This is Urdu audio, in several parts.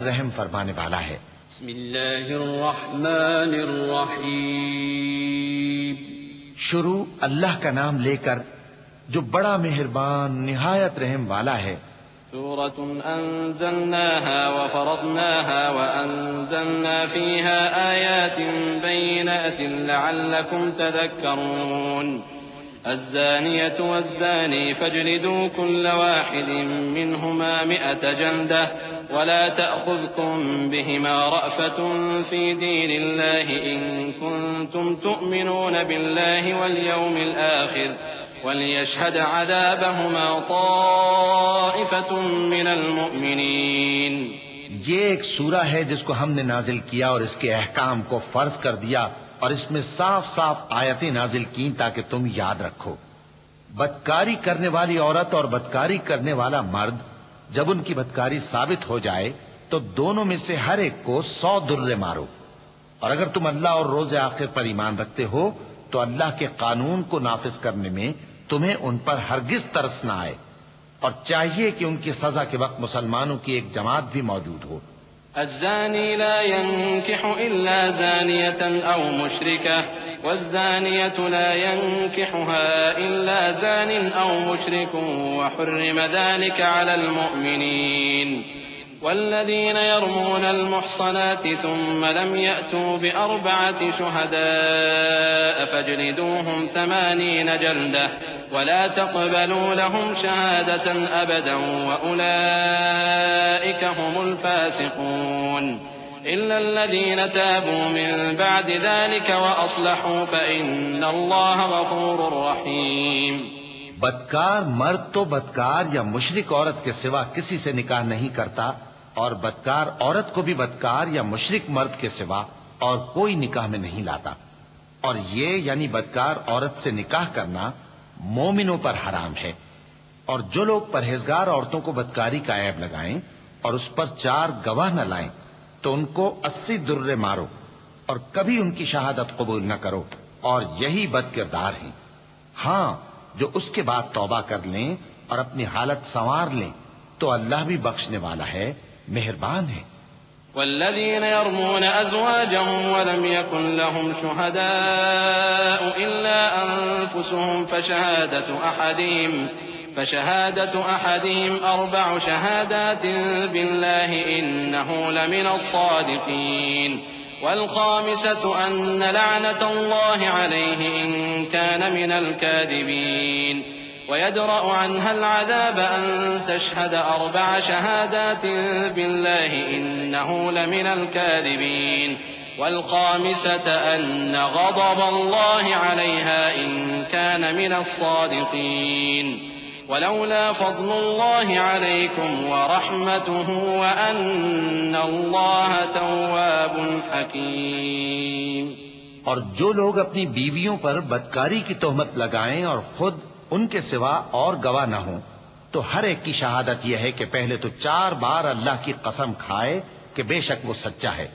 رحم فرمانے والا ہے۔ بسم اللہ الرحمن الرحیم۔ شروع اللہ کا نام لے کر جو بڑا مہربان نہایت رحم والا ہے۔ سورة أنزلناها وفرضناها وأنزلنا فيها آيات بينات لعلكم تذكرون الزانية والزاني فاجلدوا كل واحد منهما 100 جلدة ولا تأخذكم بهما رأفة في دين الله إن كنتم تؤمنون بالله واليوم الآخر وَلْيَشْهَدْ عَذَابَهُمَا طَائِفَةٌ مِّنَ الْمُؤْمِنِينَ۔ یہ ایک سورہ ہے جس کو ہم نے نازل کیا اور اس کے احکام کو فرض کر دیا اور اس میں صاف صاف آیتیں نازل کیں تاکہ تم یاد رکھو۔ بدکاری کرنے والی عورت اور بدکاری کرنے والا مرد جب ان کی بدکاری ثابت ہو جائے تو دونوں میں سے ہر ایک کو 100 درے مارو، اور اگر تم اللہ اور روز آخر پر ایمان رکھتے ہو تو اللہ کے قانون کو نافذ کرنے میں تمہیں ان پر ہرگز ترس نہ آئے، اور چاہیے کہ ان کی سزا کے وقت مسلمانوں کی ایک جماعت بھی موجود ہو۔ الزانی لا ينكح إلا زانية أو مشركة والزانية لا ينكحها إلا زان أو مشرك وحرم ذلك على المؤمنين والذين يرمون المحصنات ثم لم يأتوا ب4 شهداء فاجلدوهم 80 جلدة ولا تقبلوا لهم شهادة أبدا وأولئك هم الفاسقون إلا الذين تابوا من بعد ذلك وأصلحوا فإن الله غفور رحيم۔ بدکار مرد تو بدکار یا مشرک عورت کے سوا کسی سے نکاح نہیں کرتا، اور بدکار عورت کو بھی بدکار یا مشرک مرد کے سوا اور کوئی نکاح میں نہیں لاتا، اور یہ یعنی بدکار عورت سے نکاح کرنا مومنوں پر حرام ہے۔ اور جو لوگ پرہیزگار عورتوں کو بدکاری کا عیب لگائیں اور اس پر 4 گواہ نہ لائیں تو ان کو 80 درے مارو اور کبھی ان کی شہادت قبول نہ کرو، اور یہی بد کردار ہیں۔ ہاں، جو اس کے بعد توبہ کر لیں اور اپنی حالت سنوار لیں تو اللہ بھی بخشنے والا ہے، مہربان ہے۔ والذين يرمون أزواجهم ولم يكن لهم شهداء إلا أنفسهم فشهادة أحدهم 4 شهادات بالله إنه لمن الصادقين والخامسة أن لعنة الله عليه إن كان من الكاذبين ويدرأ عنها العذاب أن تشهد 4 شهادات بالله إنه لمن الكاذبين والخامسة أن غضب الله عليها إن كان من الصادقين ولولا فضل الله عليكم ورحمته وأن الله تواب حكيم۔ اور جو لوگ اپنی بیویوں پر بدکاری کی تہمت لگائیں اور خود ان کے سوا اور گواہ نہ ہوں تو ہر ایک کی شہادت یہ ہے کہ پہلے تو 4 بار اللہ کی قسم کھائے کہ بے شک وہ سچا ہے،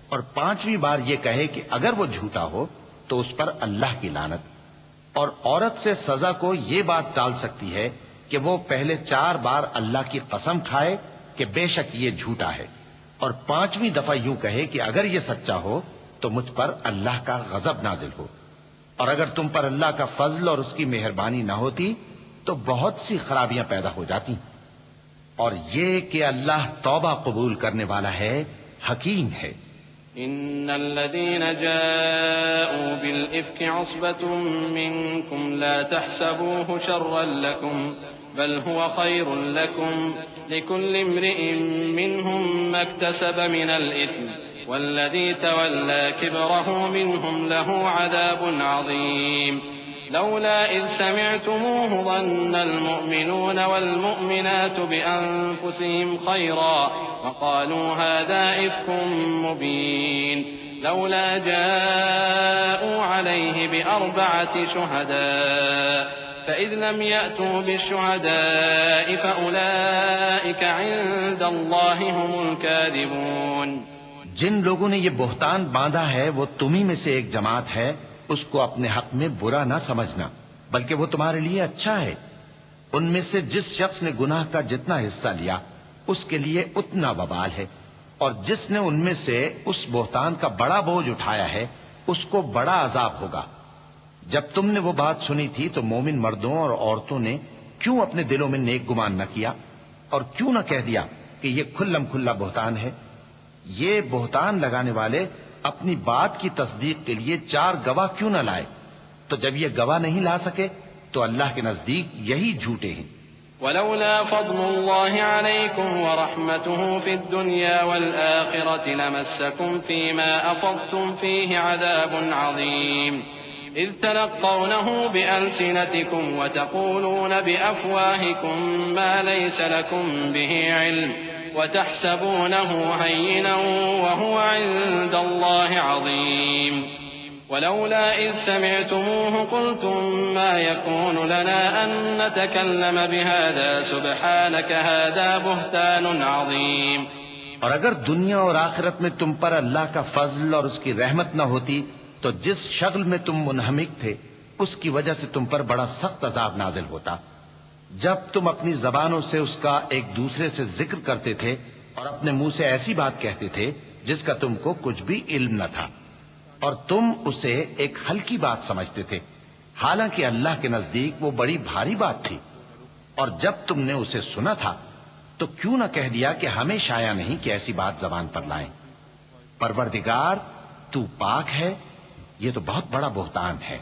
اور 5ویں بار یہ کہے کہ اگر وہ جھوٹا ہو تو اس پر اللہ کی لعنت۔ اور عورت سے سزا کو یہ بات ٹال سکتی ہے کہ وہ پہلے 4 بار اللہ کی قسم کھائے کہ بے شک یہ جھوٹا ہے، اور 5ویں دفعہ یوں کہے کہ اگر یہ سچا ہو تو مجھ پر اللہ کا غضب نازل ہو۔ اور اگر تم پر اللہ کا فضل اور اس کی مہربانی نہ ہوتی تو بہت سی خرابیاں پیدا ہو جاتی۔ اور یہ کہ اللہ توبہ قبول کرنے والا ہے، حکیم ہے۔ ان الذين جاءوا بالإفك عصبة منكم لا تحسبوه شرا لكم بل هو خير لكم لكل امرئ منهم ما اكتسب من الإثم والذي تولى كبره منهم له عذاب عظيم لولا إذ سمعتموه ظن المؤمنون والمؤمنات بأنفسهم خيرا وقالوا هذا إفك مبين لولا جاءوا عليه ب4 شهداء فإذ لم يأتوا بالشهداء فأولئك عند الله هم الكاذبون۔ جن لوگوں نے یہ بہتان باندھا ہے وہ تمہیں میں سے ایک جماعت ہے، اس کو اپنے حق میں برا نہ سمجھنا بلکہ وہ تمہارے لیے اچھا ہے۔ ان میں سے جس شخص نے گناہ کا جتنا حصہ لیا اس کے لیے اتنا وبال ہے، اور جس نے ان میں سے اس بہتان کا بڑا بوجھ اٹھایا ہے اس کو بڑا عذاب ہوگا۔ جب تم نے وہ بات سنی تھی تو مومن مردوں اور عورتوں نے کیوں اپنے دلوں میں نیک گمان نہ کیا اور کیوں نہ کہہ دیا کہ یہ کھلم کھلا بہتان ہے؟ یہ بہتان لگانے والے اپنی بات کی تصدیق کے لیے 4 گواہ کیوں نہ لائے؟ تو جب یہ گواہ نہیں لا سکے تو اللہ کے نزدیک یہی جھوٹے ہیں۔ ولولا فضل الله عليكم ورحمته في الدنيا والآخرة لمسكم فيما أفضتم فيه عذاب عظيم إذ تلقونه بألسنتكم وتقولون بأفواهكم ما ليس لكم به علم وتحسبونه هينا وهو عند الله عظيم ولولا إذ سمعتموه قلتم ما يكون لنا أن نتكلم بهذا سبحانك هذا بهتان عظيم۔ اور اگر دنیا اور آخرت میں تم پر اللہ کا فضل اور اس کی رحمت نہ ہوتی تو جس شغل میں تم منہمک تھے اس کی وجہ سے تم پر بڑا سخت عذاب نازل ہوتا، جب تم اپنی زبانوں سے اس کا ایک دوسرے سے ذکر کرتے تھے اور اپنے منہ سے ایسی بات کہتے تھے جس کا تم کو کچھ بھی علم نہ تھا، اور تم اسے ایک ہلکی بات سمجھتے تھے، حالانکہ اللہ کے نزدیک وہ بڑی بھاری بات تھی۔ اور جب تم نے اسے سنا تھا تو کیوں نہ کہہ دیا کہ ہمیں شایع نہیں کہ ایسی بات زبان پر لائیں؟ پروردگار تو پاک ہے، یہ تو بہت بڑا بہتان ہے۔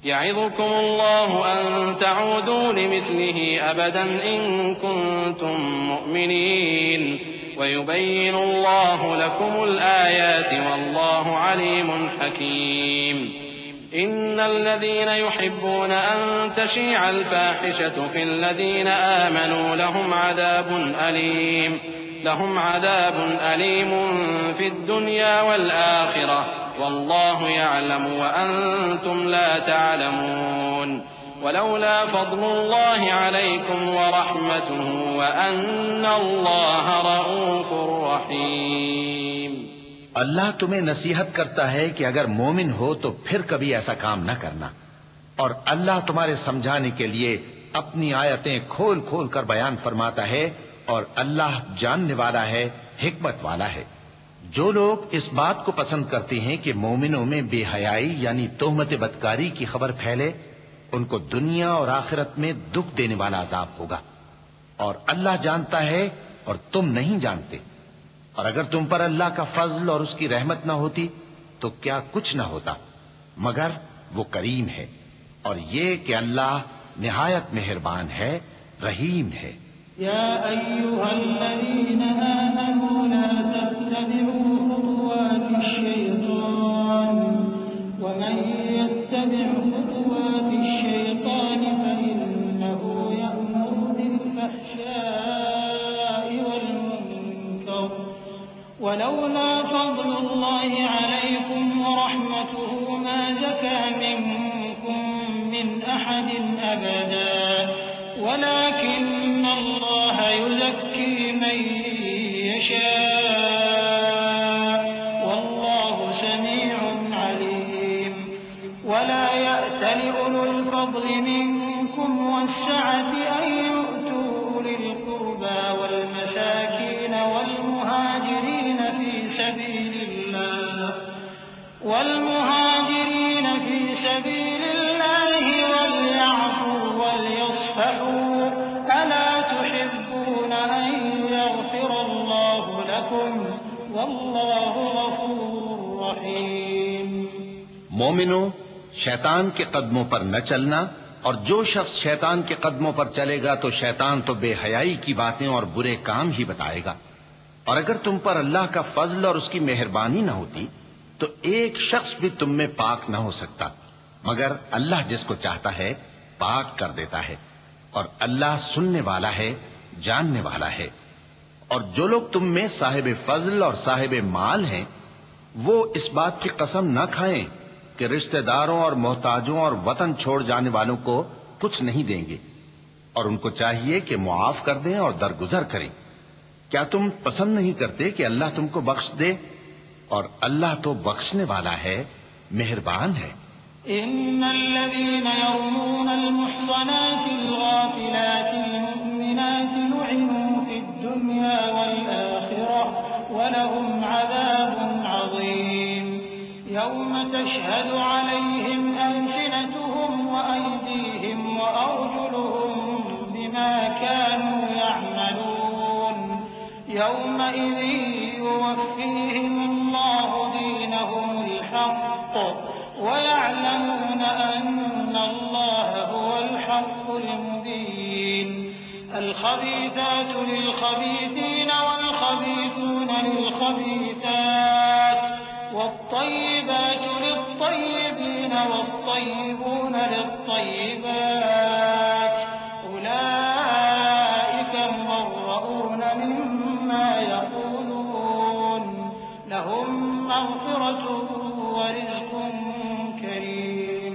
يعظكم الله أن تعودوا لمثله أبدا إن كنتم مؤمنين ويبين الله لكم الآيات والله عليم حكيم إن الذين يحبون أن تشيع الفاحشة في الذين آمنوا لهم عذاب أليم في الدنيا والآخرة والله يعلم وأنتم لا تعلمون ولولا فضل الله عليكم ورحمته وأن الله رؤوف رحيم۔ اللہ تمہیں نصیحت کرتا ہے کہ اگر مومن ہو تو پھر کبھی ایسا کام نہ کرنا، اور اللہ تمہارے سمجھانے کے لیے اپنی آیتیں کھول کھول کر بیان فرماتا ہے، اور اللہ جاننے والا ہے، حکمت والا ہے۔ جو لوگ اس بات کو پسند کرتے ہیں کہ مومنوں میں بے حیائی یعنی تہمت بدکاری کی خبر پھیلے، ان کو دنیا اور آخرت میں دکھ دینے والا عذاب ہوگا، اور اللہ جانتا ہے اور تم نہیں جانتے۔ اور اگر تم پر اللہ کا فضل اور اس کی رحمت نہ ہوتی تو کیا کچھ نہ ہوتا، مگر وہ کریم ہے، اور یہ کہ اللہ نہایت مہربان ہے، رحیم ہے۔ يا أيها الذين آمنوا لا تتبعوا خطوات الشيطان ومن يتبع خطوات الشيطان فإنه يأمر بالفحشاء والمنكر ولولا فضل الله عليكم ورحمته ما زكى منكم من أحد أبدا ولكن الله يزكي من يشاء والله سميع عليم ولا يأتل أولو الفضل منكم والسعة أن يؤتوا أولي القربى والمساكين والمهاجرين في سبيل الله وليعفوا وليصفحوا ألا تحبون أن يغفر الله لكم والله غفور رحيم۔ مومنو، شیطان کے قدموں پر نہ چلنا، اور جو شخص شیطان کے قدموں پر چلے گا تو شیطان تو بے حیائی کی باتیں اور برے کام ہی بتائے گا۔ اور اگر تم پر اللہ کا فضل اور اس کی مہربانی نہ ہوتی تو ایک شخص بھی تم میں پاک نہ ہو سکتا، مگر اللہ جس کو چاہتا ہے پاک کر دیتا ہے، اور اللہ سننے والا ہے، جاننے والا ہے۔ اور جو لوگ تم میں صاحب فضل اور صاحب مال ہیں وہ اس بات کی قسم نہ کھائیں کہ رشتہ داروں اور محتاجوں اور وطن چھوڑ جانے والوں کو کچھ نہیں دیں گے، اور ان کو چاہیے کہ معاف کر دیں اور درگزر کریں۔ کیا تم پسند نہیں کرتے کہ اللہ تم کو بخش دے؟ اور اللہ تو بخشنے والا ہے، مہربان ہے۔ إن الذين يرمون المحصنات الغافلات المؤمنات لعنوا في الدنيا والآخرة وَلَهُمْ عَذَابٌ عَظِيمٌ يَوْمَ تَشْهَدُ عَلَيْهِمْ أَلْسِنَتُهُمْ وَأَيْدِيهِمْ وَأَرْجُلُهُم بِمَا كَانُوا يَعْمَلُونَ يَوْمَئِذٍ يُوَفِّيهِمُ اللَّهُ دِينَهُمُ الْحَقَّ وَيَعْلَمُونَ أَنَّ اللَّهَ هُوَ الْحَقُّ الْمُبِينُ الْخَبِيثَاتُ لِلْخَبِيثِينَ وَالْخَبِيثُونَ لِلْخَبِيثَاتِ وَالطَّيِّبَاتُ لِلطَّيِّبِينَ وَالطَّيِّبُونَ لِلطَّيِّبَاتِ أُولَئِكَ مُبَرَّءُونَ مِمَّا يَقُولُونَ لَهُم مَّغْفِرَةٌ وَرِزْقٌ كَرِيمٌ۔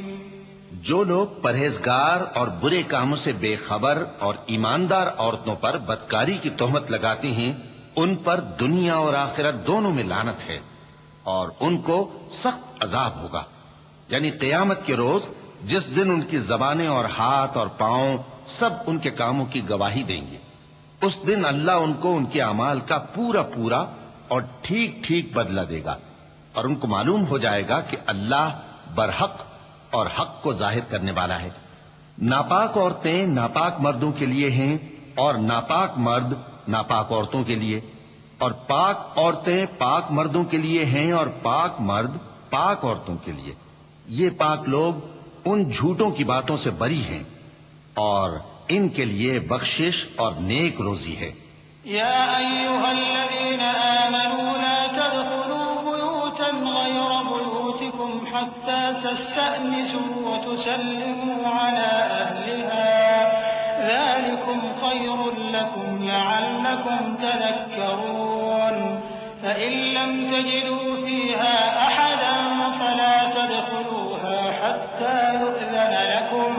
جو لوگ پرہیزگار اور برے کاموں سے بے خبر اور ایماندار عورتوں پر بدکاری کی تہمت لگاتے ہیں ان پر دنیا اور آخرت دونوں میں لعنت ہے اور ان کو سخت عذاب ہوگا، یعنی قیامت کے روز جس دن ان کی زبانیں اور ہاتھ اور پاؤں سب ان کے کاموں کی گواہی دیں گے۔ اس دن اللہ ان کو ان کے اعمال کا پورا پورا اور ٹھیک ٹھیک بدلہ دے گا اور ان کو معلوم ہو جائے گا کہ اللہ برحق اور حق کو ظاہر کرنے والا ہے۔ ناپاک عورتیں ناپاک مردوں کے لیے ہیں اور ناپاک مرد ناپاک عورتوں کے لیے، اور پاک عورتیں پاک مردوں کے لیے ہیں اور پاک مرد پاک عورتوں کے لیے۔ یہ پاک لوگ ان جھوٹوں کی باتوں سے بری ہیں اور ان کے لیے بخشش اور نیک روزی ہے۔ يا أيها الذين آمنوا لا تدخلوا بيوتا غير بيوتكم حتى تستأنسوا وتسلموا على أهلها ذلكم خير لكم لعلكم تذكرون فإن لم تجدوا فيها أحدا فلا تدخلوها حتى يؤذن لكم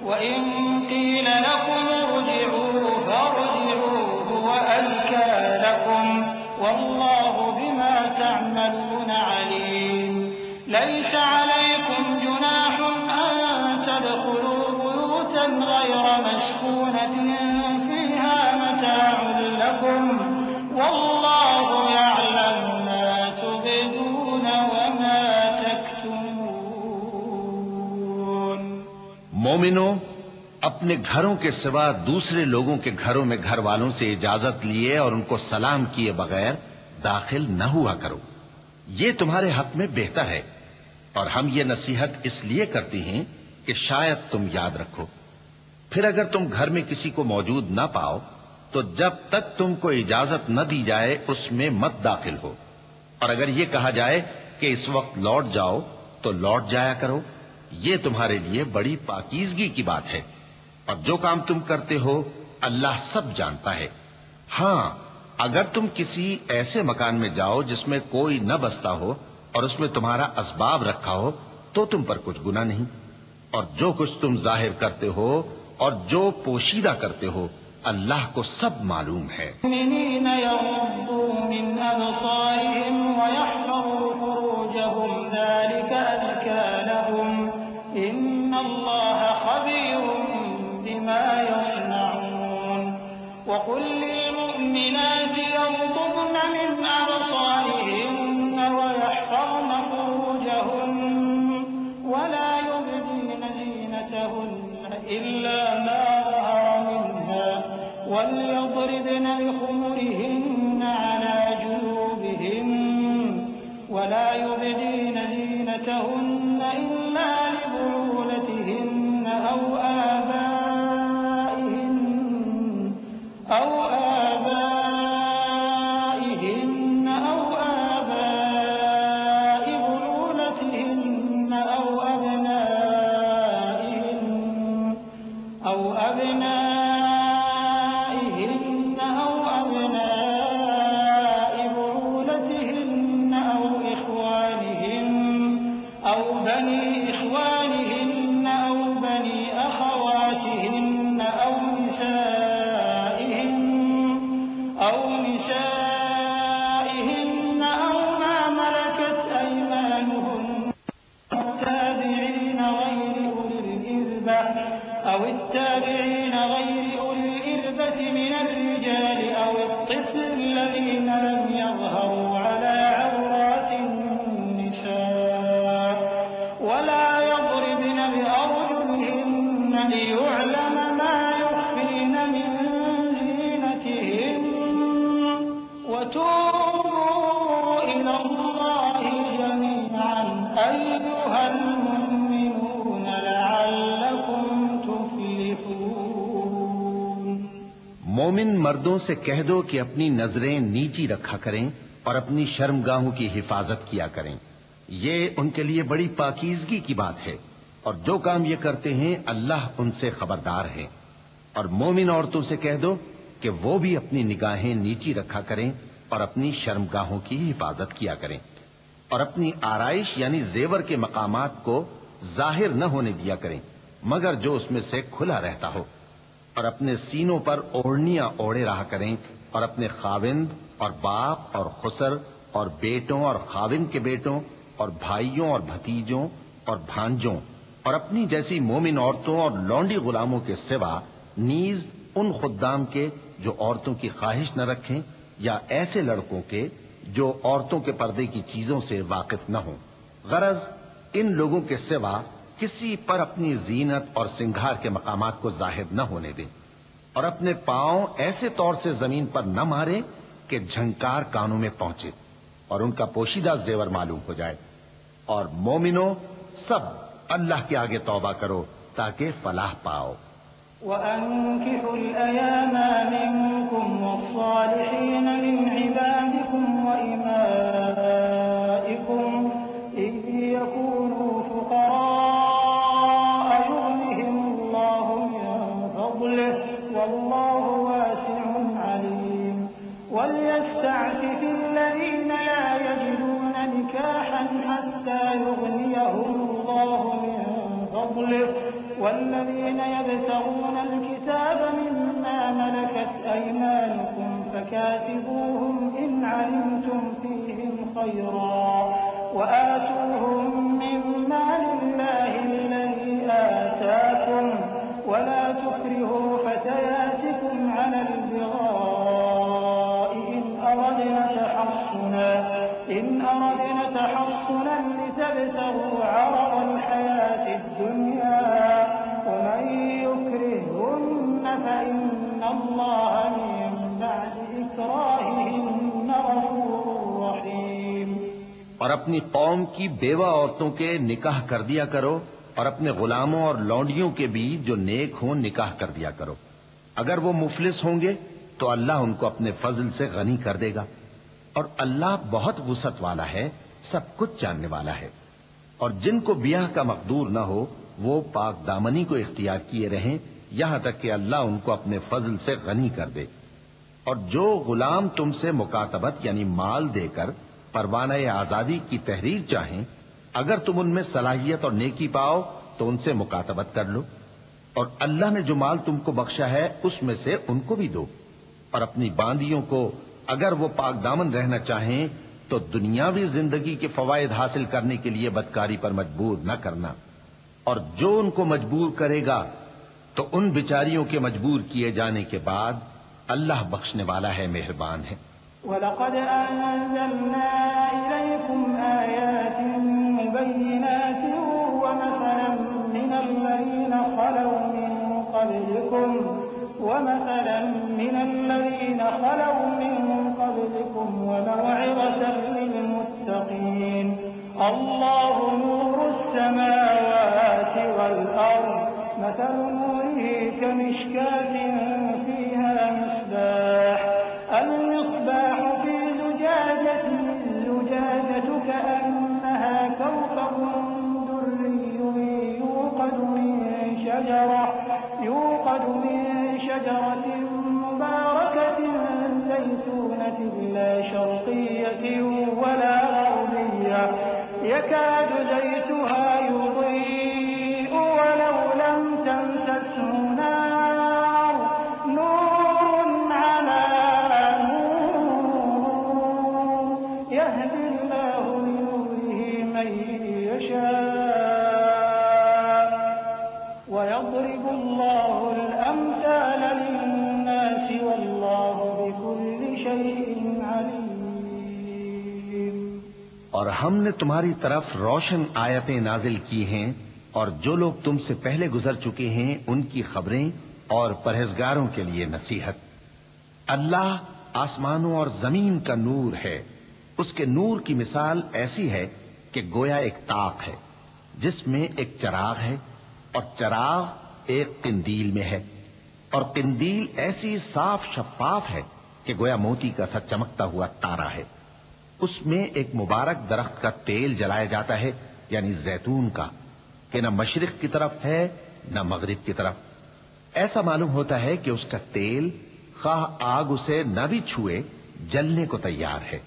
وإن قيل لكم ارجعوا فارجعوا هو أزكى لكم والله بما تعملون عليم ليس عليكم جناح أن تدخلوا بيوتا غير مسكونة فيها متاع لكم والله يعلم ما تبدون وما تكتمون۔ مومنوں، اپنے گھروں کے سوا دوسرے لوگوں کے گھروں میں گھر والوں سے اجازت لیے اور ان کو سلام کیے بغیر داخل نہ ہوا کرو، یہ تمہارے حق میں بہتر ہے، اور ہم یہ نصیحت اس لیے کرتے ہیں کہ شاید تم یاد رکھو۔ پھر اگر تم گھر میں کسی کو موجود نہ پاؤ تو جب تک تم کو اجازت نہ دی جائے اس میں مت داخل ہو، اور اگر یہ کہا جائے کہ اس وقت لوٹ جاؤ تو لوٹ جایا کرو، یہ تمہارے لیے بڑی پاکیزگی کی بات ہے، اور جو کام تم کرتے ہو اللہ سب جانتا ہے۔ ہاں، اگر تم کسی ایسے مکان میں جاؤ جس میں کوئی نہ بستا ہو اور اس میں تمہارا اسباب رکھا ہو تو تم پر کچھ گناہ نہیں، اور جو کچھ تم ظاہر کرتے ہو اور جو پوشیدہ کرتے ہو اللہ کو سب معلوم ہے۔ المؤمنين يغضوا من أبصارهم ويحفظوا فروجهم ذلك أزكى لهم إن الله خبير بما يصنعون وقل للمؤمنات يغضضن من أبصارهن ويحفظن فروجهن ولا يبدين زينتهن إلا ما ظهر منها وليضربن بخمرهن على جيوبهن ولا يبدين زينتهن إلا لبعولتهن أو آبائهن أو آباء بعولتهن أو أبنائهن أو أبناء بعولتهن أو إخوانهن أو أيها المؤمنون لعلكم تفلحون. مومن مردوں سے کہہ دو کہ اپنی نظریں نیچی رکھا کریں اور اپنی شرمگاہوں کی حفاظت کیا کریں. یہ ان کے لیے بڑی پاکیزگی کی بات ہے، اور جو کام یہ کرتے ہیں اللہ ان سے خبردار ہے. اور مومن عورتوں سے کہہ دو کہ وہ بھی اپنی نگاہیں نیچی رکھا کریں اور اپنی شرمگاہوں کی حفاظت کیا کریں، اور اپنی آرائش یعنی زیور کے مقامات کو ظاہر نہ ہونے دیا کریں مگر جو اس میں سے کھلا رہتا ہو، اور اپنے سینوں پر اوڑھنیاں اوڑھے رہا کریں، اور اپنے خاوند اور باپ اور خسر اور بیٹوں اور خاوند کے بیٹوں اور بھائیوں اور بھتیجوں اور بھانجوں اور اپنی جیسی مومن عورتوں اور لونڈی غلاموں کے سوا نیز ان خدام کے جو عورتوں کی خواہش نہ رکھیں، یا ایسے لڑکوں کے جو عورتوں کے پردے کی چیزوں سے واقف نہ ہوں. غرض ان لوگوں کے سوا کسی پر اپنی زینت اور سنگھار کے مقامات کو ظاہر نہ ہونے دیں، اور اپنے پاؤں ایسے طور سے زمین پر نہ ماریں کہ جھنکار کانوں میں پہنچے اور ان کا پوشیدہ زیور معلوم ہو جائے. اور مومنوں سب اللہ کے آگے توبہ کرو تاکہ فلاح پاؤ. وأنكحوا الأيام منكم والصالحين من عبادكم وإمائكم إن يكونوا فقراء يغنهم الله من فضله والله واسع عليم. وليستعفف الذين لا يجدون نكاحا حتى يغنيهم الله من فضله والذين يبتغون الكتاب مما ملكت أيمانكم فكاتبوهم إن علمتم فيهم خيرا وآتوهم مما لله الذي آتاكم ولا تكرهوا فتياتكم على البغاء إن أردنا تحصنا لتبتغوا عرض الحياة الدنيا ومن يكرههن فإن الله من بعد إكراههن غفور رحيم. اور اپنی قوم کی بیوہ عورتوں کے نکاح کر دیا کرو، اور اپنے غلاموں اور لونڈیوں کے بھی جو نیک ہوں نکاح کر دیا کرو. اگر وہ مفلس ہوں گے تو اللہ ان کو اپنے فضل سے غنی کر دے گا، اور اللہ بہت وسعت والا ہے، سب کچھ جاننے والا ہے. اور جن کو بیاہ کا مقدور نہ ہو وہ پاک دامنی کو اختیار کیے رہیں یہاں تک کہ اللہ ان کو اپنے فضل سے غنی کر دے. اور جو غلام تم سے مکاتبت یعنی مال دے کر پروانہ آزادی کی تحریر چاہیں، اگر تم ان میں صلاحیت اور نیکی پاؤ تو ان سے مکاتبت کر لو، اور اللہ نے جو مال تم کو بخشا ہے اس میں سے ان کو بھی دو. اور اپنی باندیوں کو اگر وہ پاک دامن رہنا چاہیں تو دنیاوی زندگی کے فوائد حاصل کرنے کے لیے بدکاری پر مجبور نہ کرنا، اور جو ان کو مجبور کرے گا تو ان بیچاریوں کے مجبور کیے جانے کے بعد اللہ بخشنے والا ہے، مہربان ہے. وَلَقَدْ أَنزَلْنَا إِلَيْكُمْ آيَاتٍ مُبَيِّنَاتٍ وَمَثَلًا مِّنَ الَّذِينَ خَلَوْا مِن قَبْلِكُمْ وَمَوْعِظَةً لِّلْمُتَّقِينَ. اللَّهُ نُورُ السَّمَاوَاتِ وَالْأَرْضِ مَثَلُ نُورِهِ كَمِشْكَاةٍ فِيهَا مِصْبَاحٌ الْمِصْبَاحُ فِي زُجَاجَةٍ الزُّجَاجَةُ كَأَنَّهَا كَوْكَبٌ دُرِّيٌّ يُوقَدُ مِن شَجَرَةٍ مُبَارَكَةٍ زَيْتُونَةٍ لَّا شَرْقِيَّةٍ وَلَا غَرْبِيَّةٍ يَكَادُ زَيْتُهَا يُضِيءُ وَلَوْ لَمْ تَمْسَسْهُ نَارٌ نُّورٌ عَلَىٰ نُورٍ يَهْدِي اللَّهُ لِنُورِهِ مَن يَشَاءُ وَيَضْرِبُ اللَّهُ الْأَمْثَالَ لِلنَّاسِ وَاللَّهُ بِكُلِّ شَيْءٍ عَلِيمٌ. اور ہم نے تمہاری طرف روشن آیتیں نازل کی ہیں، اور جو لوگ تم سے پہلے گزر چکے ہیں ان کی خبریں اور پرہیزگاروں کے لیے نصیحت. اللہ آسمانوں اور زمین کا نور ہے. اس کے نور کی مثال ایسی ہے کہ گویا ایک طاق ہے جس میں ایک چراغ ہے، اور چراغ ایک قندیل میں ہے، اور قندیل ایسی صاف شفاف ہے کہ گویا موتی کا سا چمکتا ہوا تارا ہے۔ اس میں ایک مبارک درخت کا تیل جلایا جاتا ہے، یعنی زیتون کا، کہ نہ مشرق کی طرف ہے نہ مغرب کی طرف۔ ایسا معلوم ہوتا ہے کہ اس کا تیل خواہ آگ اسے نہ بھی چھوئے جلنے کو تیار ہے۔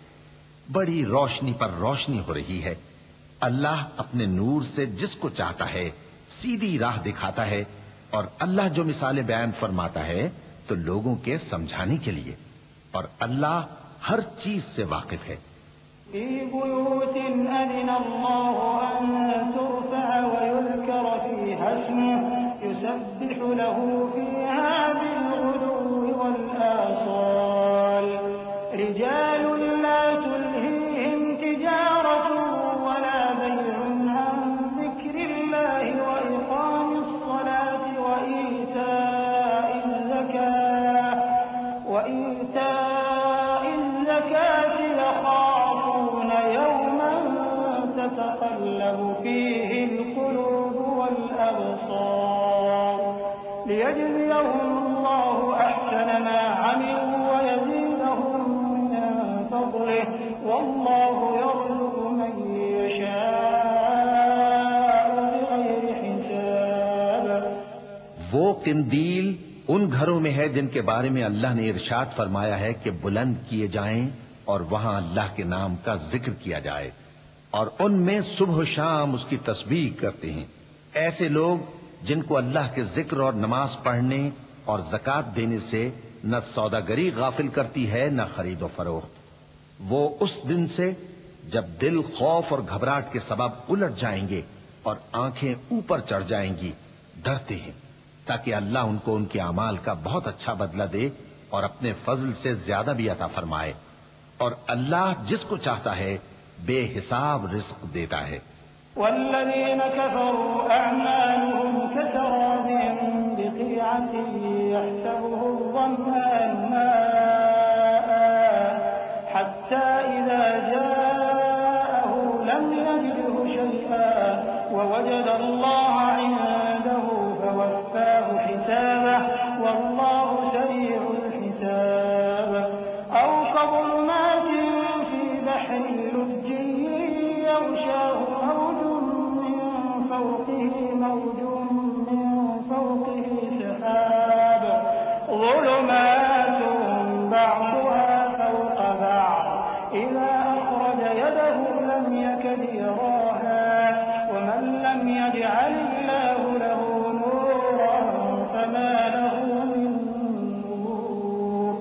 بڑی روشنی پر روشنی ہو رہی ہے۔ اللہ اپنے نور سے جس کو چاہتا ہے سیدھی راہ دکھاتا ہے، اور اللہ جو مثالیں بیان فرماتا ہے تو لوگوں کے سمجھانے کے لیے، اور اللہ ہر چیز سے واقف ہے۔ في بيوت أذن الله أن ترفع ويذكر فيها اسمه يسبح له فيها بالغدو والآصال رجال لا تلهيهم تجارة ولا بيع عن ذكر الله وإقام الصلاة وإيتاء الزكاة يخافون يوما تتقلب فيه القلوب والأبصار ليجزيهم الله أحسن ما عملوا ويزيدهم من فضله والله يرزق من يشاء بغير حساب۔ وہ قندیل ان گھروں میں ہے جن کے بارے میں اللہ نے ارشاد فرمایا ہے کہ بلند کیے جائیں اور وہاں اللہ کے نام کا ذکر کیا جائے، اور ان میں صبح و شام اس کی تسبیح کرتے ہیں۔ ایسے لوگ جن کو اللہ کے ذکر اور نماز پڑھنے اور زکوٰۃ دینے سے نہ سوداگری غافل کرتی ہے نہ خرید و فروخت، وہ اس دن سے جب دل خوف اور گھبراہٹ کے سبب الٹ جائیں گے اور آنکھیں اوپر چڑھ جائیں گی ڈرتے ہیں، تاکہ اللہ ان کو ان کے اعمال کا بہت اچھا بدلہ دے اور اپنے فضل سے زیادہ بھی عطا فرمائے، اور اللہ جس کو چاہتا ہے بے حساب رزق دیتا ہے۔ والذين كفروا أعمالهم كسراب بقيعة يحسبه الظمآن ماء حتى إذا جاءه لم يجده شيئا ووجد الله عنده فوفاه حسابه والله سريع الحساب أو كظلمات في بحر لجي يغشاه موج من فوقه سحاب ظلمات بعضها فوق بعض إذا أخرج يده لم يكد يراها ومن لم يجعل الله له نورا فما له من نور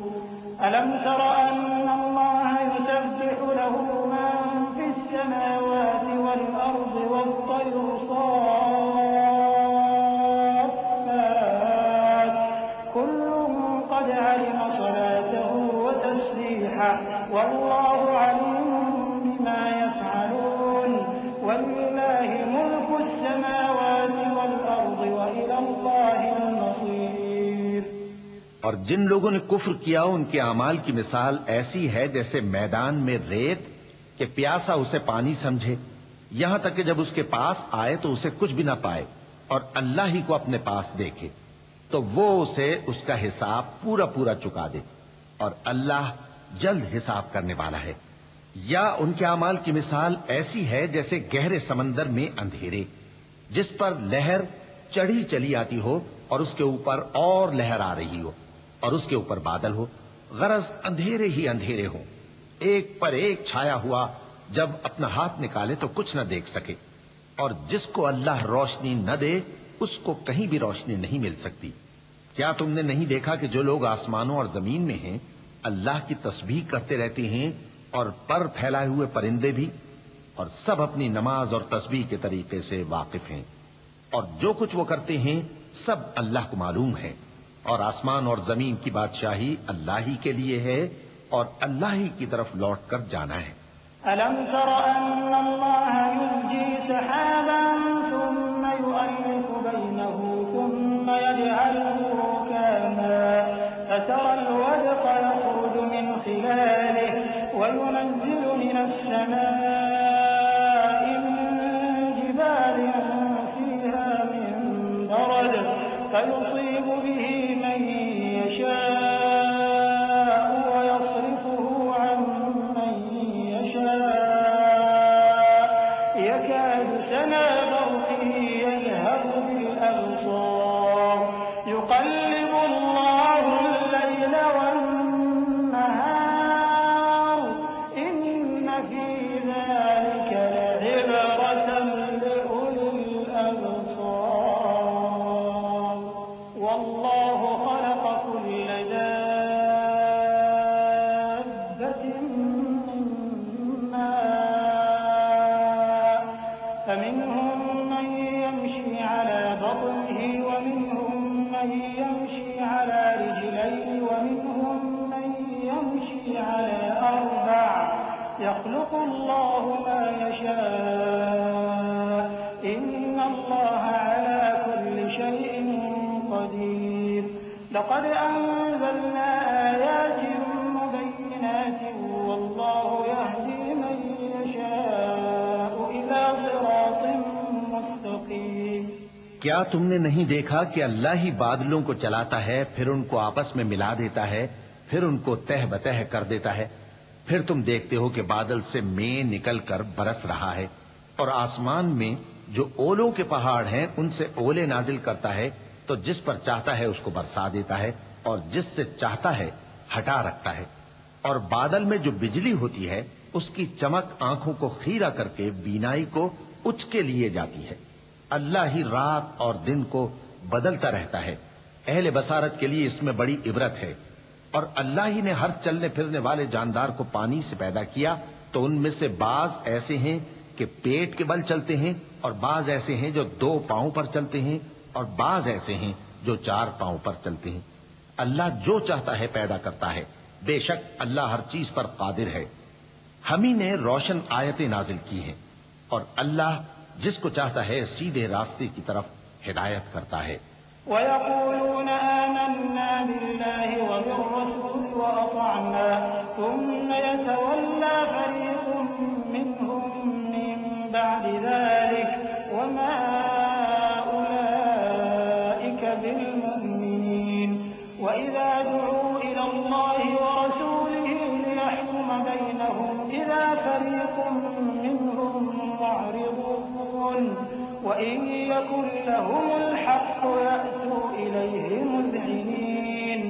ألم تر أن الله يسبح له من في السماوات والأرض والطير صافات كل قد علم صلاته وتسبيحه والله عليم بما يفعلون ولله ملك السماوات والأرض وإلى الله المصير۔ اور جن لوگوں نے کفر کیا ان کے اعمال کی مثال ایسی ہے جیسے میدان میں ریت کہ پیاسا اسے پانی سمجھے، یہاں تک کہ جب اس کے پاس آئے تو اسے کچھ بھی نہ پائے اور اللہ ہی کو اپنے پاس دیکھے تو وہ اسے اس کا حساب پورا پورا چکا دے، اور اللہ جلد حساب کرنے والا ہے۔ یا ان کے اعمال کی مثال ایسی ہے جیسے گہرے سمندر میں اندھیرے جس پر لہر چڑھی چلی آتی ہو اور اس کے اوپر اور لہر آ رہی ہو اور اس کے اوپر بادل ہو، غرض اندھیرے ہی اندھیرے ہوں، ایک پر ایک چھایا ہوا، جب اپنا ہاتھ نکالے تو کچھ نہ دیکھ سکے، اور جس کو اللہ روشنی نہ دے اس کو کہیں بھی روشنی نہیں مل سکتی۔ کیا تم نے نہیں دیکھا کہ جو لوگ آسمانوں اور زمین میں ہیں اللہ کی تسبیح کرتے رہتے ہیں، اور پر پھیلائے ہوئے پرندے بھی، اور سب اپنی نماز اور تسبیح کے طریقے سے واقف ہیں، اور جو کچھ وہ کرتے ہیں سب اللہ کو معلوم ہے، اور آسمان اور زمین کی بادشاہی اللہ ہی کے لیے ہے اور اللہ ہی کی طرف لوٹ کر جانا ہے۔ ألم تر أن الله يزجي سحابا ثم يؤلف بينه ثم يجعله ركاما فترى الودق يخرج من خلاله وينزل من السماء كسنا برقه يذهب بالأبصار يقلب الله الليل والنهار إن في ذلك لعبرة لأولي الأبصار والله خلق كل دابة من ماء فمنهم من يمشي على بطنه ومنهم من يمشي على رجلين ومنهم من يمشي على أربع يخلق الله ما يشاء إن الله على كل شيء قدير لقد أنزلنا آيات مبينات والله يهدي من يشاء إلى صراط مستقيم کیا تم نے نہیں دیکھا کہ اللہ ہی بادلوں کو چلاتا ہے، پھر ان کو آپس میں ملا دیتا ہے، پھر ان کو تہ بتہ کر دیتا ہے، پھر تم دیکھتے ہو کہ بادل سے مے نکل کر برس رہا ہے، اور آسمان میں جو اولوں کے پہاڑ ہیں ان سے اولے نازل کرتا ہے، تو جس پر چاہتا ہے اس کو برسا دیتا ہے اور جس سے چاہتا ہے ہٹا رکھتا ہے، اور بادل میں جو بجلی ہوتی ہے اس کی چمک آنکھوں کو خیرہ کر کے بینائی کو اچ کے لیے جاتی ہے۔ اللہ ہی رات اور دن کو بدلتا رہتا ہے، اہل بصارت کے لیے اس میں بڑی عبرت ہے۔ اور اللہ ہی نے ہر چلنے پھرنے والے جاندار کو پانی سے پیدا کیا، تو ان میں سے بعض ایسے ہیں کہ پیٹ کے بل چلتے ہیں، اور بعض ایسے ہیں جو 2 پاؤں پر چلتے ہیں، اور بعض ایسے ہیں جو 4 پاؤں پر چلتے ہیں۔ اللہ جو چاہتا ہے پیدا کرتا ہے، بے شک اللہ ہر چیز پر قادر ہے۔ ہم ہی نے روشن آیتیں نازل کی ہیں، اور اللہ جس کو چاہتا ہے سیدھے راستے کی طرف ہدایت کرتا ہے۔ ويقولون آمنا بالله وبالرسول وأطعنا ثم يتولى فريق منهم من بعد ذلك وما أولئك بالمؤمنين وإذا دعوا إلى الله ورسوله ليحكم بينهم إذا فريق منهم معرضون وإن يكن لهم الحق يأتوا إليه مذعنين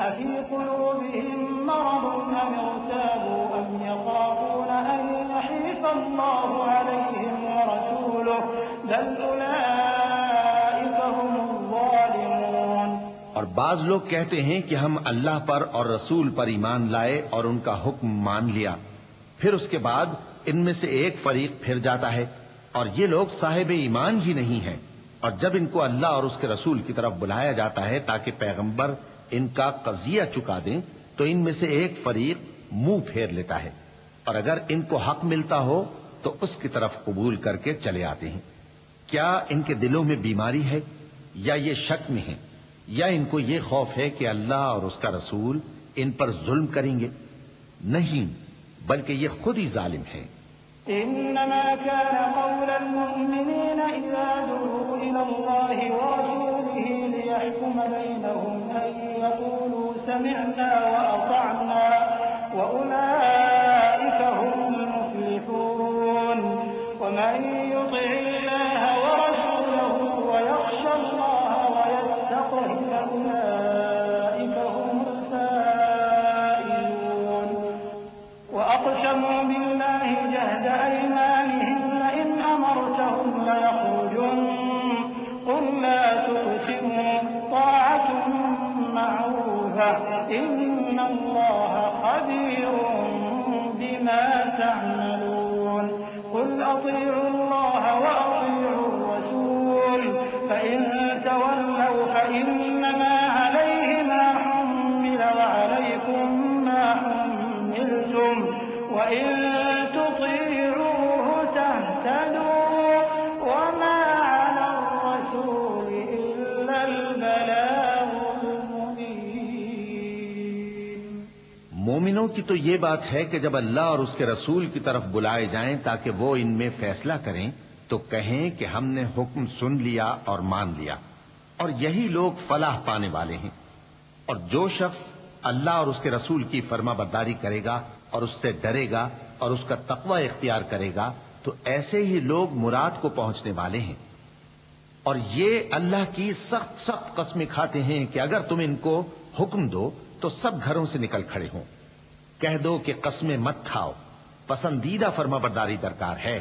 أفي قلوبهم مرض أم ارتابوا أم يخافون أن يحيف الله عليهم ورسوله بل أولئك هم الظالمون۔ اور بعض لوگ کہتے ہیں کہ ہم اللہ پر اور رسول پر ایمان لائے اور ان کا حکم مان لیا، پھر اس کے بعد ان میں سے ایک فریق پھر جاتا ہے، اور یہ لوگ صاحب ایمان ہی نہیں ہیں، اور جب ان کو اللہ اور اس کے رسول کی طرف بلایا جاتا ہے تاکہ پیغمبر ان کا قضیہ چکا دیں، تو ان میں سے ایک فریق منہ پھیر لیتا ہے، اور اگر ان کو حق ملتا ہو تو اس کی طرف قبول کر کے چلے آتے ہیں۔ کیا ان کے دلوں میں بیماری ہے یا یہ شک میں ہیں، یا ان کو یہ خوف ہے کہ اللہ اور اس کا رسول ان پر ظلم کریں گے؟ نہیں، بلکہ یہ خود ہی ظالم ہیں۔ إنما كان قول المؤمنين إذا دعوا إلى الله ورسوله ليحكم بينهم أن يقولوا سمعنا وأطعنا وأولئك هم المفلحون ومن يطع الله ورسوله ويخشى الله ويتقه فأولئك هم الفائزون وأقسموا بالله جهد أيمانهم لئن أمرتهم ليخرجن قل لا تقسموا طاعة معروفة إن الله خبير بما تعملون قل أطيعوا الله وأطيعوا الرسول فإن تولوا فإنما عليه ما حمل وعليكم ما حملتم وإن تطيعوه تهتدوا وما على الرسول إلا البلاغ المبين۔ مومنوں کی تو یہ بات ہے کہ جب اللہ اور اس کے رسول کی طرف بلائے جائیں تاکہ وہ ان میں فیصلہ کریں تو کہیں کہ ہم نے حکم سن لیا اور مان لیا، اور یہی لوگ فلاح پانے والے ہیں۔ اور جو شخص اللہ اور اس کے رسول کی فرما برداری کرے گا اور اس سے ڈرے گا اور اس کا تقوی اختیار کرے گا تو ایسے ہی لوگ مراد کو پہنچنے والے ہیں۔ اور یہ اللہ کی سخت سخت قسمیں کھاتے ہیں کہ اگر تم ان کو حکم دو تو سب گھروں سے نکل کھڑے ہوں۔ کہہ دو کہ قسمیں مت کھاؤ، پسندیدہ فرما برداری درکار ہے،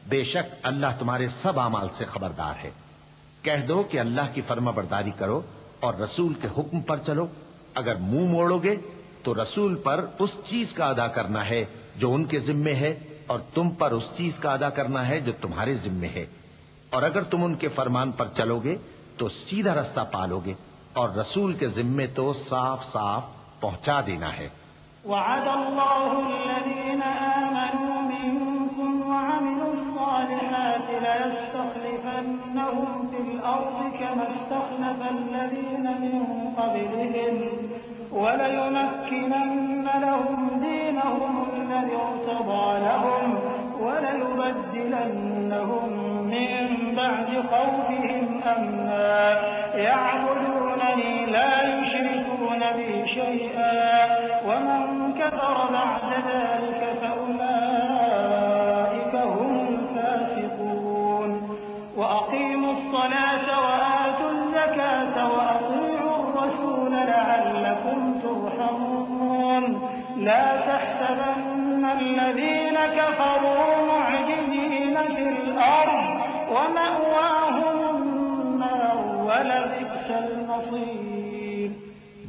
بے شک اللہ تمہارے سب اعمال سے خبردار ہے۔ کہہ دو کہ اللہ کی فرما برداری کرو اور رسول کے حکم پر چلو۔ اگر منہ موڑو گے تو رسول پر اس چیز کا ادا کرنا ہے جو ان کے ذمے ہے، اور تم پر اس چیز کا ادا کرنا ہے جو تمہارے ذمے ہے۔ اور اگر تم ان کے فرمان پر چلو گے تو سیدھا رستہ پالو گے، اور رسول کے ذمے تو صاف صاف پہنچا دینا ہے۔ وعد الله الذين آمنوا منكم وعملوا الصالحات ليستخلفنهم في الأرض كما استخلف الذين من قبلهم وليمكنن لهم دينهم الذي ارتضى لهم وليبدلنهم من بعد خوفهم أمنا يعبدونني لا يشركون بي شيئا ومن كفر بعد ذلك فأولئك هم الفاسقون وأقيموا الصلاة وآتوا الزكاة وأطيعوا الرسول لعلكم ترحمون لا تحسبن الذين كفروا معجزين في الأرض ومأواهم النار ولبئس المصير۔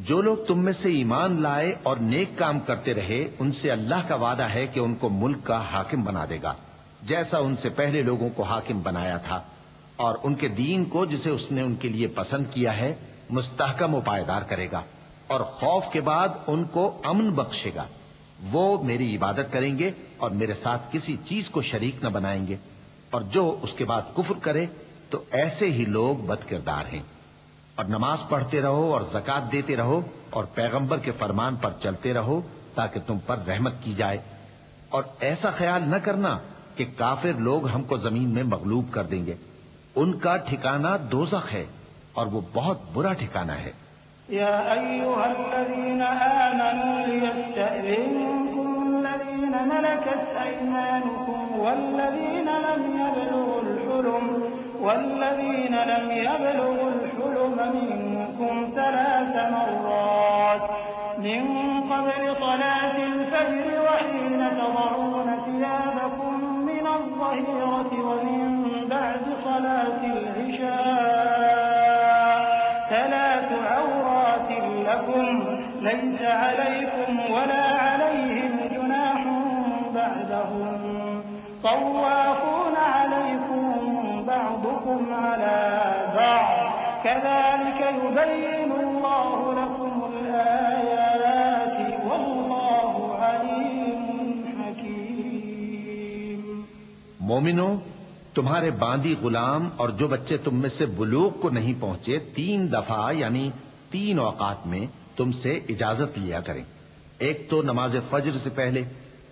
جو لوگ تم میں سے ایمان لائے اور نیک کام کرتے رہے ان سے اللہ کا وعدہ ہے کہ ان کو ملک کا حاکم بنا دے گا، جیسا ان سے پہلے لوگوں کو حاکم بنایا تھا، اور ان کے دین کو جسے اس نے ان کے لیے پسند کیا ہے مستحکم و پائیدار کرے گا، اور خوف کے بعد ان کو امن بخشے گا۔ وہ میری عبادت کریں گے اور میرے ساتھ کسی چیز کو شریک نہ بنائیں گے، اور جو اس کے بعد کفر کرے تو ایسے ہی لوگ بد کردار ہیں۔ اور نماز پڑھتے رہو اور زکوٰۃ دیتے رہو اور پیغمبر کے فرمان پر چلتے رہو تاکہ تم پر رحمت کی جائے، اور ایسا خیال نہ کرنا کہ کافر لوگ ہم کو زمین میں مغلوب کر دیں گے۔ ان کا ٹھکانہ دوزخ ہے اور وہ بہت برا ٹھکانہ ہے۔ يا أيها الذين آمنوا ليستأذنكم الذين ملكت أيمانكم والذين لم يبلغوا الحلم منكم 3 مرات من قبل صلاة الفجر وحين تضعون ثيابكم من الظهيرة ومن بعد صلاة العشاء 3 عورات لكم ليس عليكم ولا عليهم جناح بعدهم طوافون عليكم بعضكم على بعض كذلك يبين الله لكم الآيات والله عليم حكيم۔ مومنو، تمہارے باندی غلام اور جو بچے تم میں سے بلوغ کو نہیں پہنچے 3 دفعہ یعنی 3 اوقات میں تم سے اجازت لیا کریں، ایک تو نماز فجر سے پہلے،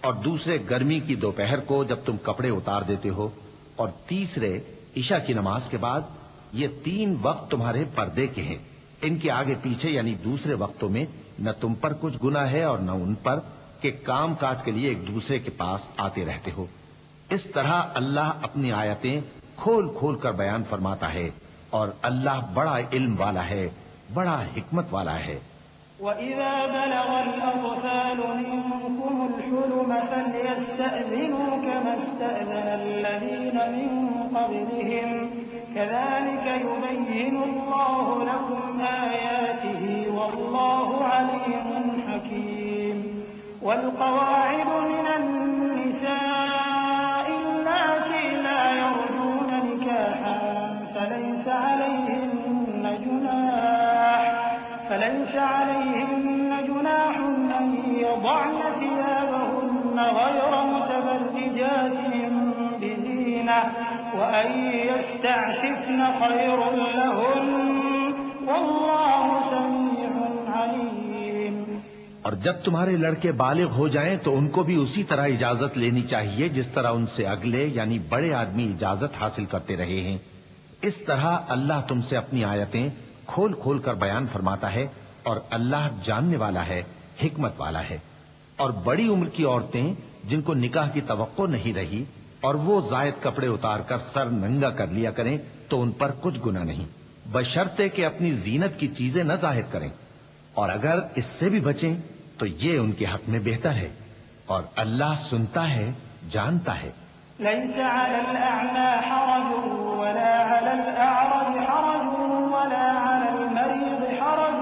اور دوسرے گرمی کی دوپہر کو جب تم کپڑے اتار دیتے ہو، اور تیسرے عشاء کی نماز کے بعد۔ یہ 3 وقت تمہارے پردے کے ہیں، ان کے آگے پیچھے یعنی دوسرے وقتوں میں نہ تم پر کچھ گناہ ہے اور نہ ان پر کہ کام کاج کے لیے ایک دوسرے کے پاس آتے رہتے ہو۔ اس طرح اللہ اپنی آیتیں کھول کھول کر بیان فرماتا ہے، اور اللہ بڑا علم والا ہے، بڑا حکمت والا ہے۔ وَإِذَا بَلَغَ الْأَطْفَالُ مِنكُمُ الْحُلُمَ فَلْيَسْتَأْذِنُوا كَمَا اسْتَأْذَنَ الَّذِينَ مِن قَبْلِهِمْ كَذَلِكَ يُبَيِّنُ اللَّهُ لَكُمْ آيَاتِهِ وَاللَّهُ عَلِيمٌ حَكِيمٌ۔ وَالْقَوَاعِدُ مِنَ النِّسَاءِ اللَّاتِي لَا يَرْجُونَ نِكَاحًا فَلَيْسَ عليهن جناح أن يضعن ثيابهن غير متبرجات بزينة وأن يستعففن خير لهن والله سميع عليم۔ اور جب تمہارے لڑکے بالغ ہو جائیں تو ان کو بھی اسی طرح اجازت لینی چاہیے جس طرح ان سے اگلے یعنی بڑے آدمی اجازت حاصل کرتے رہے ہیں۔ اس طرح اللہ تم سے اپنی آیتیں کھول کھول کر بیان فرماتا ہے، اور اللہ جاننے والا ہے، حکمت والا ہے۔ اور بڑی عمر کی عورتیں جن کو نکاح کی توقع نہیں رہی اور وہ زائد کپڑے اتار کر سر ننگا کر لیا کریں تو ان پر کچھ گناہ نہیں، بشرطے کہ اپنی زینت کی چیزیں نہ ظاہر کریں، اور اگر اس سے بھی بچیں تو یہ ان کے حق میں بہتر ہے، اور اللہ سنتا ہے، جانتا ہے۔ ليس على الأعمى حرج ولا على الأعرج حرج ولا على المريض حرج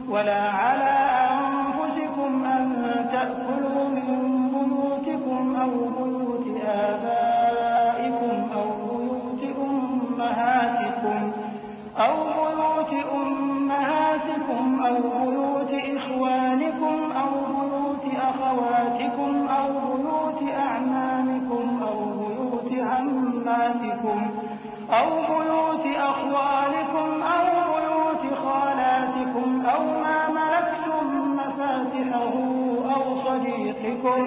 ولا على أنفسكم أن تأكلوا من بيوتكم أو بيوت آبائكم أو بيوت أمهاتكم أو بيوت إخوانكم أو بيوت أخواتكم أو بيوت أعمامكم أو بيوت عماتكم أو بيوت أخوالكم أو بيوت خالاتكم أو ما ملكتم مفاتحه أو صديقكم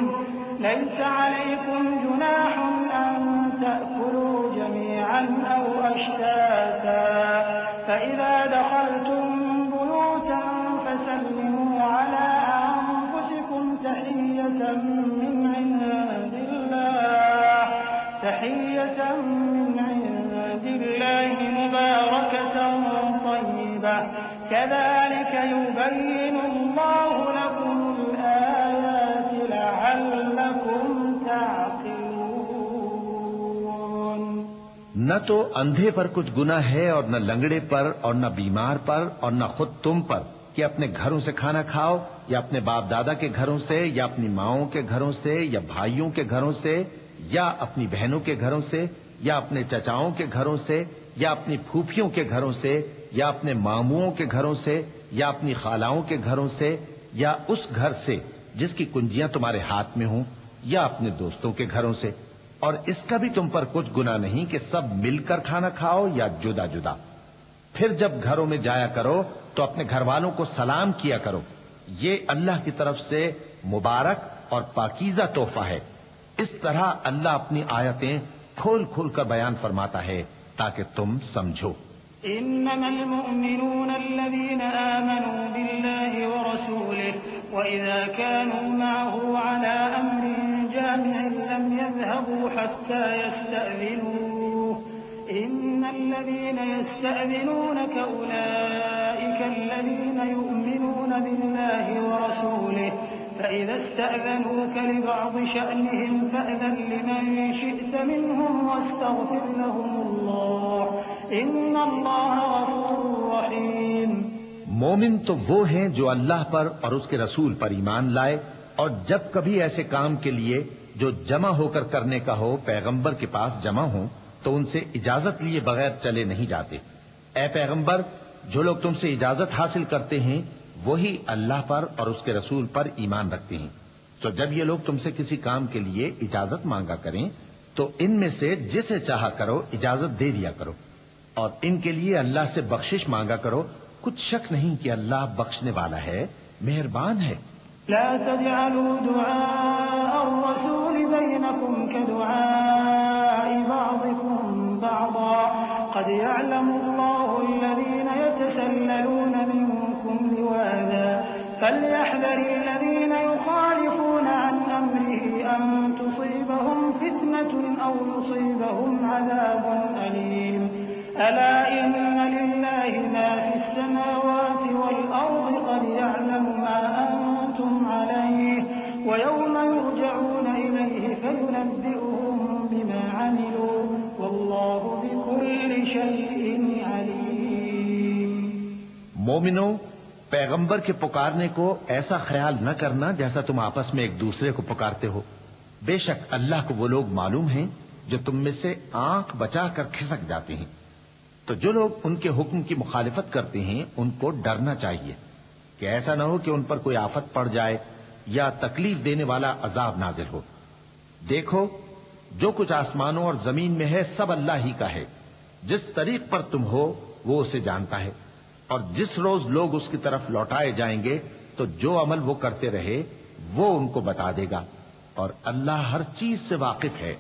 ليس عليكم جناح أن تأكلوا جميعا أو أشتاتا فإذا دخلتم بيوتا فسلموا على أنفسكم تحية من عند الله مباركة طيبة كذلك يبين الله لكم الآيات لعلكم تعقلون۔ نہ تو اندھے پر کچھ گناہ ہے اور نہ لنگڑے پر اور نہ بیمار پر اور نہ خود تم پر کہ اپنے گھروں سے کھانا کھاؤ یا اپنے باپ دادا کے گھروں سے یا اپنی ماؤں کے گھروں سے یا بھائیوں کے گھروں سے یا اپنی بہنوں کے گھروں سے یا اپنے چچاؤں کے گھروں سے یا اپنی پھوپھیوں کے گھروں سے یا اپنے ماموؤں کے گھروں سے یا اپنی خالاؤں کے گھروں سے یا اس گھر سے جس کی کنجیاں تمہارے ہاتھ میں ہوں یا اپنے دوستوں کے گھروں سے، اور اس کا بھی تم پر کچھ گناہ نہیں کہ سب مل کر کھانا کھاؤ یا جدا جدا۔ پھر جب گھروں میں جایا کرو تو اپنے گھر والوں کو سلام کیا کرو، یہ اللہ کی طرف سے مبارک اور پاکیزہ تحفہ ہے۔ اس طرح اللہ اپنی آیتیں کھول کھول کر بیان فرماتا ہے تاکہ تم سمجھو۔ إنما المؤمنون الذين آمنوا بالله ورسوله وإذا كانوا معه على أمر جامع لم يذهبوا حتى يستأذنوه إن الذين يستأذنونك أولئك الذين يؤمنون بالله ورسوله فإذا استأذنوك لبعض شأنهم فأذن لمن شئت منهم واستغفر لهم الله إن الله غفور رحيم۔ مومن تو وہ ہیں جو اللہ پر اور اس کے رسول پر ایمان لائے، اور جب کبھی ایسے کام کے لیے جو جمع ہو کر کرنے کا ہو پیغمبر کے پاس جمع ہوں تو ان سے اجازت لیے بغیر چلے نہیں جاتے۔ اے پیغمبر، جو لوگ تم سے اجازت حاصل کرتے ہیں وہی اللہ پر اور اس کے رسول پر ایمان رکھتے ہیں، تو جب یہ لوگ تم سے کسی کام کے لیے اجازت مانگا کریں تو ان میں سے جسے چاہا کرو اجازت دے دیا کرو، اور ان کے لیے اللہ سے بخشش مانگا کرو، کچھ شک نہیں کہ اللہ بخشنے والا ہے، مہربان ہے۔ لا تجعلوا دعاء الرسول بينكم كدعاء بعضكم بعضا قد يعلم الله الذين يتسللون منكم لواذا فليحذر الذين يخالفون عن أمره أن تصيبهم فتنة أو يصيبهم عذاب أليم ألا إن لله ما في السماوات والأرض قد يعلم ما أنتم عليه ويوم يرجعون إليه فينبئهم بما عملوا والله بكل شيء عليم۔ مومنوں، پیغمبر کے پکارنے کو ایسا خیال نہ کرنا جیسا تم آپس میں ایک دوسرے کو پکارتے ہو، بے شک اللہ کو وہ لوگ معلوم ہیں جو تم میں سے آنکھ بچا کر کھسک جاتے ہیں، تو جو لوگ ان کے حکم کی مخالفت کرتے ہیں ان کو ڈرنا چاہیے کہ ایسا نہ ہو کہ ان پر کوئی آفت پڑ جائے یا تکلیف دینے والا عذاب نازل ہو۔ دیکھو، جو کچھ آسمانوں اور زمین میں ہے سب اللہ ہی کا ہے، جس طریق پر تم ہو وہ اسے جانتا ہے، اور جس روز لوگ اس کی طرف لوٹائے جائیں گے تو جو عمل وہ کرتے رہے وہ ان کو بتا دے گا، اور اللہ ہر چیز سے واقف ہے۔